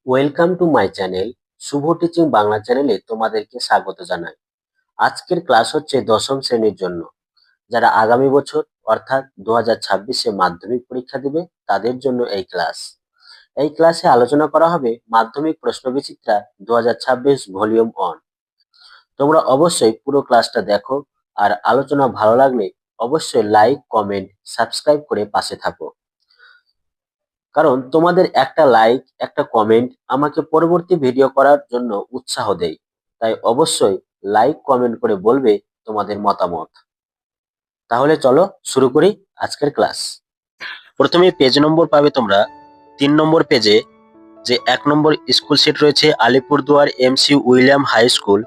Welcome to my channel Shubho teaching Bangla চ্যানেলে তোমাদেরকে স্বাগত জানাই। আজকের ক্লাস হচ্ছে দশম শ্রেণীর জন্য। যারা আগামী বছর অর্থাৎ 2026-এ মাধ্যমিক পরীক্ষা দিবে তাদের জন্য এই ক্লাস। এই ক্লাসে আলোচনা করা হবে মাধ্যমিক প্রশ্নবিচিত্রা 2026 ভলিউম 1। তোমরা অবশ্যই পুরো ক্লাসটা দেখো, আর আলোচনা ভালো লাগলে অবশ্যই লাইক, কমেন্ট, সাবস্ক্রাইব করে পাশে থাকো। কারণ তোমাদের একটা লাইক, একটা কমেন্ট আমাকে পরবর্তী ভিডিও করার জন্য উৎসাহ দেয়। তাই অবশ্যই লাইক, কমেন্ট করে বলবে তোমাদের মতামত। তাহলে চলো শুরু করি আজকের ক্লাস। প্রথমে পেজ নম্বর পাবে তোমরা 3 নম্বর পেজে, যে 1 নম্বর স্কুল সেট রয়েছে Alipurduar MC William high school.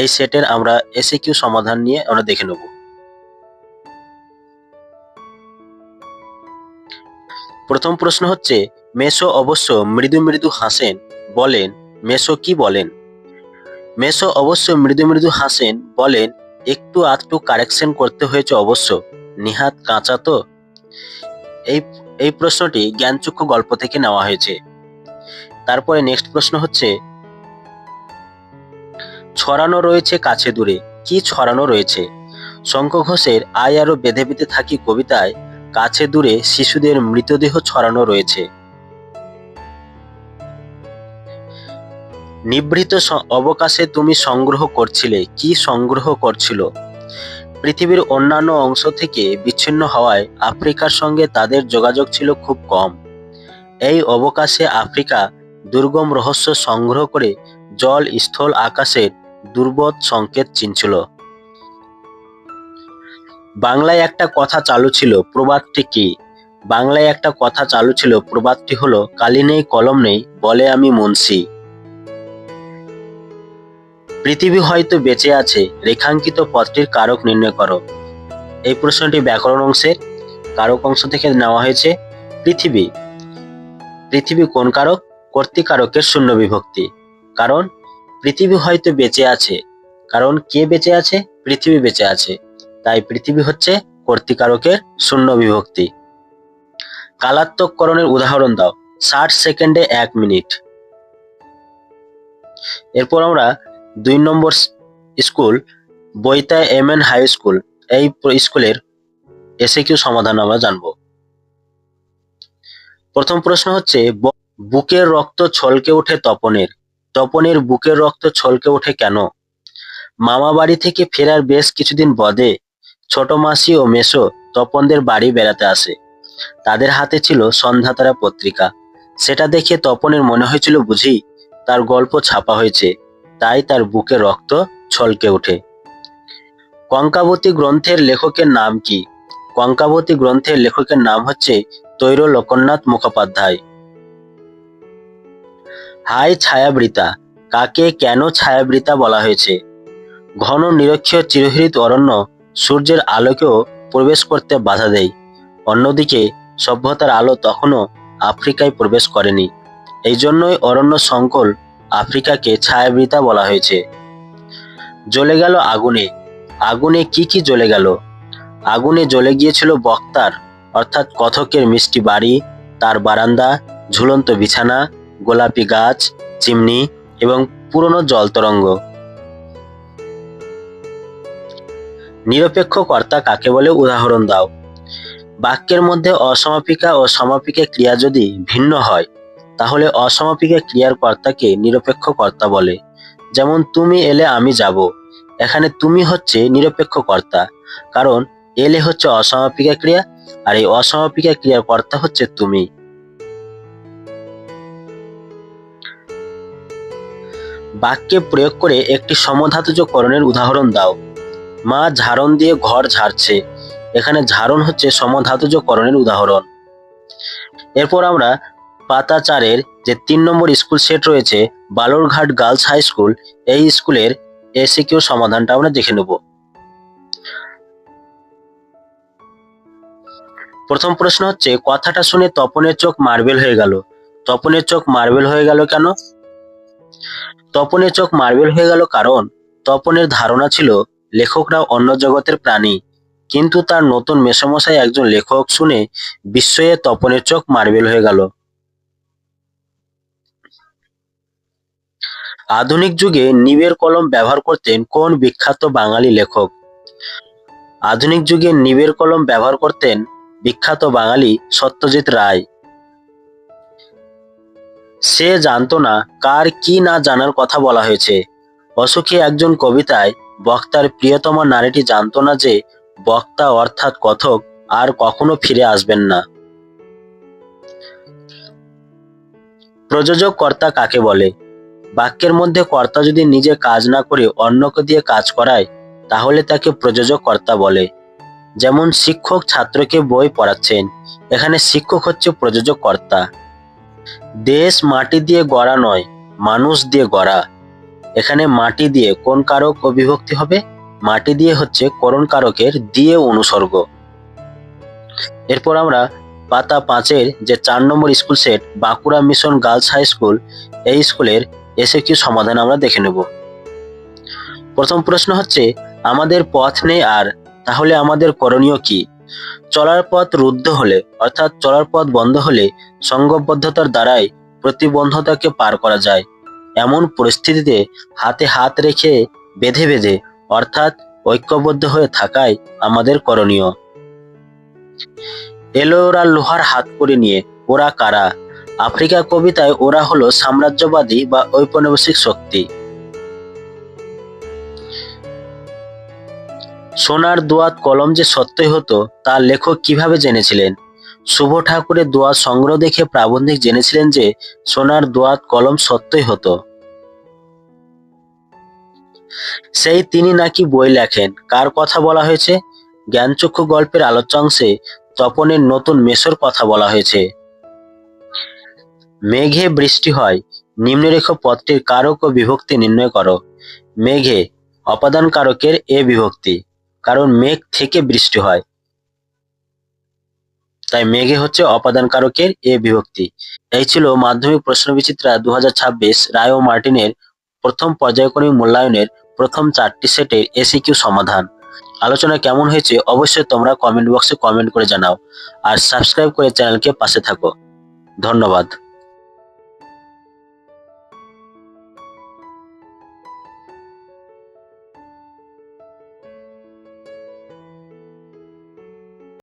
এই সেটের আমরা এসএকিউ সমাধান নিয়ে আমরা দেখে নেব। প্রথম প্রশ্ন হচ্ছে, মেসো অবশ্য মৃদু মৃদু হাসেন, বলেন মেসো কি বলেন? মেসো অবশ্য মৃদু মৃদু হাসেন, বলেন একটু আধটু কারেকশন করতে হয়েছে অবশ্য, নিহাত কাঁচা তো। এই এই প্রশ্নটি জ্ঞানচক্ষু গল্প থেকে নেওয়া হয়েছে। তারপরে নেক্সট প্রশ্ন হচ্ছে, ছড়ানো রয়েছে কাছে দূরে, কি ছড়ানো রয়েছে? শঙ্খ ঘোষের আয় আরো বেঁধে বেঁধে থাকি কবিতায় কাছে দূরে শিশুদের মৃতদেহ ছড়ানো রয়েছে। নিভৃত অবকাশে তুমি সংগ্রহ করছিলে, কি সংগ্রহ করছিল? পৃথিবীর অন্যান্য অংশ থেকে বিচ্ছিন্ন হওয়ায় আফ্রিকার সঙ্গে তাদের যোগাযোগ ছিল খুব কম। এই অবকাশে আফ্রিকা দুর্গম রহস্য সংগ্রহ করে জল, স্থল, আকাশের দুর্বোধ সংকেত চিনছিল। বাংলায় একটা কথা চালু ছিল, প্রবাদটি কি? বাংলায় একটা কথা চালু ছিল, প্রবাদটি হলো, কালি নেই কলম নেই বলে আমি মুন্সি। পৃথিবী হয়তো বেঁচে আছে, রেখাঙ্কিত পথটির কারক নির্ণয় করো। এই প্রশ্নটি ব্যাকরণ অংশের কারক অংশ থেকে নেওয়া হয়েছে। পৃথিবী, পৃথিবী কোন কারক? কর্তৃকারকের শূন্য বিভক্তি। কারণ পৃথিবী হয়তো বেঁচে আছে, কারণ কে বেঁচে আছে? পৃথিবী বেঁচে আছে, তাই পৃথিবী হচ্ছে কর্তৃকারকের শূন্য বিভক্তি। কালাত্মককরণের উদাহরণ দাও। 60 সেকেন্ডে 1 মিনিট। এরপর আমরা 2 নম্বর স্কুল বৈতা এমএন হাই স্কুল, এই স্কুলের এসএকিউ সমাধান আমরা জানবো। প্রথম প্রশ্ন হচ্ছে, বুকের রক্ত ছলকে ওঠে তপনের, তপনের বুকের রক্ত ছলকে ওঠে কেন? মামা বাড়ি থেকে ফেরার বেশ কিছুদিন বাদে ছোট মাসি ও মেসো তপনদের বাড়ি বেড়াতে আসে। তাদের হাতে ছিল সন্ধ্যাতারা পত্রিকা। সেটা দেখে তপনের মনে হয়েছিল বুঝি তার গল্প ছাপা হয়েছে, তাই তার বুকে রক্ত ছলকে ওঠে। কঙ্কাবতী গ্রন্থের লেখকের নাম কি? কঙ্কাবতী গ্রন্থের লেখকের নাম হচ্ছে তৈর লোকনাথ মুখোপাধ্যায়। হাই ছায়াবৃতা, কাকে কেন ছায়াবৃতা বলা হয়েছে? ঘন নিরক্ষীয় চিরহরিত অরণ্য সূর্যের আলোকেও প্রবেশ করতে বাধা দেয়। অন্যদিকে সভ্যতার আলো তখনও আফ্রিকায় প্রবেশ করেনি, এই জন্যই অরণ্য সংকুল আফ্রিকাকে ছায়াবৃতা বলা হয়েছে। জ্বলে গেল আগুনে, আগুনে কি কি জ্বলে গেল? আগুনে জ্বলে গিয়েছিল বক্তার অর্থাৎ কথকের মিষ্টি বাড়ি, তার বারান্দা, ঝুলন্ত বিছানা, গোলাপি গাছ, চিমনি এবং পুরনো জল তরঙ্গ। নিরপেক্ষ কর্তা কাকে বলে? উদাহরণ দাও। বাক্যের মধ্যে অসমাপিকা ও সমাপিকা ক্রিয়া যদি ভিন্ন হয় তাহলে অসমাপিকা ক্রিয়ার কর্তাকে নিরপেক্ষ কর্তা বলে। যেমন তুমি এলে আমি যাব, এখানে তুমি হচ্ছে নিরপেক্ষ কর্তা, কারণ এলে হচ্ছে অসমাপিকা ক্রিয়া, আর এই অসমাপিকা ক্রিয়ার কর্তা হচ্ছে তুমি। বাক্যে প্রয়োগ করে একটি সমধাতুজ করণের উদাহরণ দাও। মা ঝাড়ন দিয়ে ঘর ঝাড়ছে, এখানে ঝাড়ন হচ্ছে সমধাতুজ করণের উদাহরণ। এরপর আমরা পাতা 4-এর যে 3 নম্বর স্কুল সেট রয়েছে বালুরঘাট গার্লস হাই স্কুল, এই স্কুলের এসিকিউ সমাধানটা আমরা দেখে নেব। প্রথম প্রশ্ন হচ্ছে, কথাটা শুনে তপনের চোখ মার্বেল হয়ে গেল। তপনের চোখ মার্বেল হয়ে গেল কেন? তপনের চোখ মার্বেল হয়ে গেল কারণ তপনের ধারণা ছিল লেখকরা অন্য জগতের প্রাণী, কিন্তু তার নতুন মেসোমশাই একজন লেখক শুনে বিস্ময়ে তপনের চোখ মার্বেল হয়ে গেল। আধুনিক যুগে নিবের কলম ব্যবহার করতেন কোন বিখ্যাত বাঙালি লেখক? আধুনিক যুগে নিবের কলম ব্যবহার করতেন বিখ্যাত বাঙালি সত্যজিৎ রায়। সে জানতো না কার কি না জানার কথা বলা হয়েছে। অসুখী একজন কবিতায় বক্তার প্রিয়তমা নারীটি জানতো না যে বক্তা অর্থাৎ কথক আর কখনো ফিরে আসবেন না। প্রযোজক কর্তা কাকে বলে? বাক্যের মধ্যে কর্তা যদি নিজে কাজ না করে অন্যকে দিয়ে কাজ করায় তাহলে তাকে প্রযোজক কর্তা বলে। যেমন শিক্ষক ছাত্রকে বই পড়াচ্ছেন, এখানে শিক্ষক হচ্ছে প্রযোজক কর্তা। দেশ মাটি দিয়ে গড়া নয়, মানুষ দিয়ে গড়া। এখানে মাটি দিয়ে কোন কারক ও বিভক্তি হবে? মাটি দিয়ে হচ্ছে করণ কারকের দিয়ে অনুসর্গ। এরপর আমরা পাতা 5-এর যে 4 নম্বর school set Bankura mission girls high school, এই স্কুলের এসএকিউ সমাধান আমরা দেখে নেব। প্রথম প্রশ্ন হচ্ছে, আমাদের পথ নেই আর, তাহলে আমাদের করণীয় কি? চলার পথ রুদ্ধ হলে অর্থাৎ চলার পথ বন্ধ হলে সংঘবদ্ধতার দ্বারাই প্রতিবন্ধতাকে পার করা যায়। এমন পরিস্থিতিতে হাতে হাত রেখে বেঁধে বেঁধে অর্থাৎ ঐক্যবদ্ধ হয়ে থাকাই আমাদের করণীয়। এলো ওরা লোহার হাত করে নিয়ে, ওরা কারা? আফ্রিকা কবিতায় ওরা হলো সাম্রাজ্যবাদী বা ঔপনিবেশিক শক্তি। সোনার দোয়াত কলম যে সত্যই হতো তা লেখক কিভাবে জেনেছিলেন? শুভ ঠাকুরের দোয়াত সংগ্রহ দেখে প্রাবন্ধিক জেনেছিলেন যে সোনার দোয়াত কলম সত্যই হতো। সেই তিনি নাকি বই লেখেন, কার কথা বলা হয়েছে? জ্ঞানচক্ষু গল্পের আলোচ্যাংশে তপনের নতুন মেসোর কথা বলা হয়েছে। মেঘে বৃষ্টি হয়, নিম্নরেখ পদটির কারক ও বিভক্তি নির্ণয় করো। মেঘে অপাদান কারকের এ বিভক্তি, কারণ মেঘ থেকে বৃষ্টি হয়, তাই মেঘে হচ্ছে অপাদান কারকের এ বিভক্তি। এই ছিল মাধ্যমিক প্রশ্নবিচিত্রা 2026 রায় ও মার্টিনের প্রথম পর্যায়ক্রমিক মূল্যায়নের প্রথম 4টি সেটের এসিকিউ সমাধান। আলোচনা কেমন হয়েছে অবশ্যই তোমরা কমেন্ট বক্সে কমেন্ট করে জানাও, আর সাবস্ক্রাইব করে চ্যানেলকে পাশে থাকো। ধন্যবাদ।